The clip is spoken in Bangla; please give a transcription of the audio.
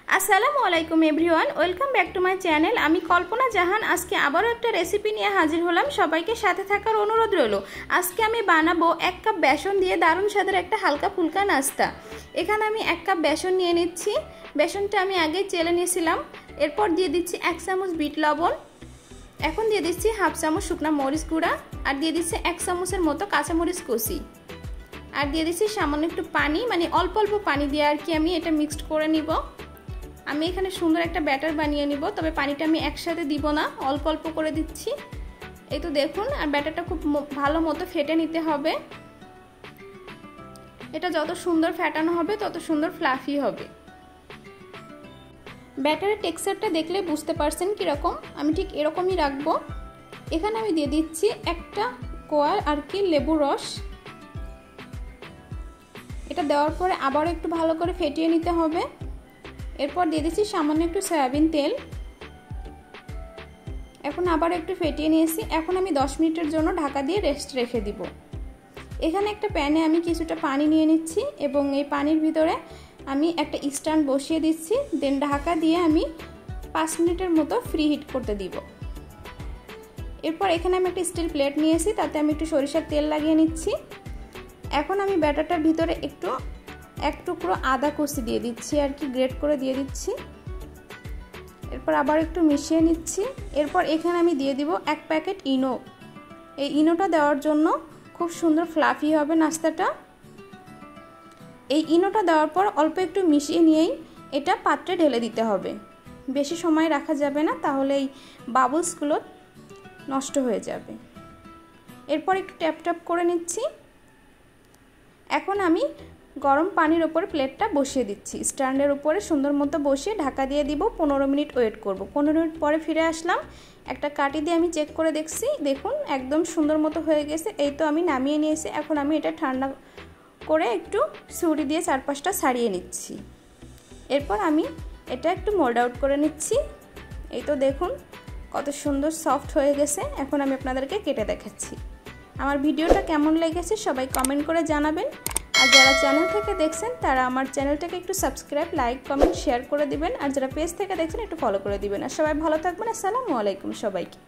আসসালামু আলাইকুম everyone, welcome back to my channel. আমি কল্পনা জাহান আজকে আবারও একটা রেসিপি নিয়ে হাজির হলাম। সবাইকে সাথে থাকার অনুরোধ রইল। আজকে আমি বানাবো 1 কাপ বেসন দিয়ে দারুণ স্বাদের একটা হালকা ফুলকা নাস্তা। এখানে আমি 1 কাপ বেসন নিয়ে নিচ্ছি। বেসনটা আমি আগে চেলে নিয়েছিলাম। এরপর দিয়ে দিচ্ছি 1 চামচ বিট লবণ। এখন দিয়ে দিচ্ছি 1/2 চামচ শুকনো মরিচ গুঁড়া, আর দিয়ে দিচ্ছি 1 চামচের মতো কাঁচামরিচ কুচি, আর দিয়ে দিচ্ছি সামান্য একটু পানি, মানে অল্প অল্প পানি দিয়ে আর কি আমি এটা মিক্সড করে নিব। আমি এখানে সুন্দর একটা ব্যাটার বানিয়ে নিব, তবে পানিটা আমি একসাথে দিব না, অল্প অল্প করে দিচ্ছি। এই তো দেখুন, আর ব্যাটারটা খুব ভালো মতো ফেটে নিতে হবে। এটা যত সুন্দর ফেটানো হবে তত সুন্দর ফ্লাফি হবে। ব্যাটারের টেক্সচারটা দেখলে বুঝতে পারছেন কীরকম, আমি ঠিক এরকমই রাখবো। এখানে আমি দিয়ে দিচ্ছি একটা কোয়া আর কি লেবু রস। এটা দেওয়ার পরে আবারও একটু ভালো করে ফেটিয়ে নিতে হবে। এরপর দিয়ে দিচ্ছি সামান্য একটু সয়াবিন তেল। এখন আবার একটু ফেটিয়ে নিয়েছি। এখন আমি 10 মিনিটের জন্য ঢাকা দিয়ে রেস্ট রেখে দিব। এখানে একটা প্যানে আমি কিছুটা পানি নিয়ে নিচ্ছি এবং এই পানির ভিতরে আমি একটা স্ট্যান্ড বসিয়ে দিচ্ছি। দেন ঢাকা দিয়ে আমি 5 মিনিটের মতো ফ্রি হিট করতে দিব। এরপর এখানে আমি একটা স্টিল প্লেট নিয়েছি, তাতে আমি একটু সরিষার তেল লাগিয়ে নিচ্ছি। এখন আমি ব্যাটারটার ভিতরে এক টুকরো আদা কুচি দিয়ে দিচ্ছি আর কি, গ্রেট করে দিয়ে দিচ্ছি। এরপর আবার একটু মিশিয়ে নিচ্ছি। এরপর এখানে আমি দিয়ে দিব 1 প্যাকেট ইনো। এই ইনোটা দেওয়ার জন্য খুব সুন্দর ফ্লাফি হবে নাস্তাটা। এই ইনোটা দেওয়ার পর অল্প একটু মিশিয়ে নিয়েই এটা পাত্রে ঢেলে দিতে হবে। বেশি সময় রাখা যাবে না, তাহলে এই বাবলসগুলো নষ্ট হয়ে যাবে। এরপর একটু ট্যাপ ট্যাপ করে নিচ্ছি। এখন আমি গরম পানির উপরে প্লেটটা বসিয়ে দিচ্ছি। স্ট্যান্ডের উপরে সুন্দর মতো বসিয়ে ঢাকা দিয়ে দিব। 15 মিনিট ওয়েট করব। 15 মিনিট পরে ফিরে আসলাম। একটা কাঠি দিয়ে আমি চেক করে দেখছি, দেখুন একদম সুন্দর মতো হয়ে গেছে। এই তো আমি নামিয়ে নিয়েছি। এখন আমি এটা ঠান্ডা করে একটু ছুরি দিয়ে চারপাশটা ছাড়িয়ে নিচ্ছি। এরপর আমি এটা একটু মোল্ড আউট করে নিচ্ছি। এই তো দেখুন কত সুন্দর সফট হয়ে গেছে। এখন আমি আপনাদেরকে কেটে দেখাচ্ছি। আমার ভিডিওটা কেমন লেগেছে সবাই কমেন্ট করে জানাবেন। আর যারা চ্যানেল থেকে দেখছেন তারা আমার চ্যানেলটাকে একটু সাবস্ক্রাইব, লাইক, কমেন্ট, শেয়ার করে দিবেন। আর যারা পেজ থেকে দেখছেন একটু ফলো করে দিবেন। আর সবাই ভালো থাকবেন। আসসালামু আলাইকুম সবাইকে।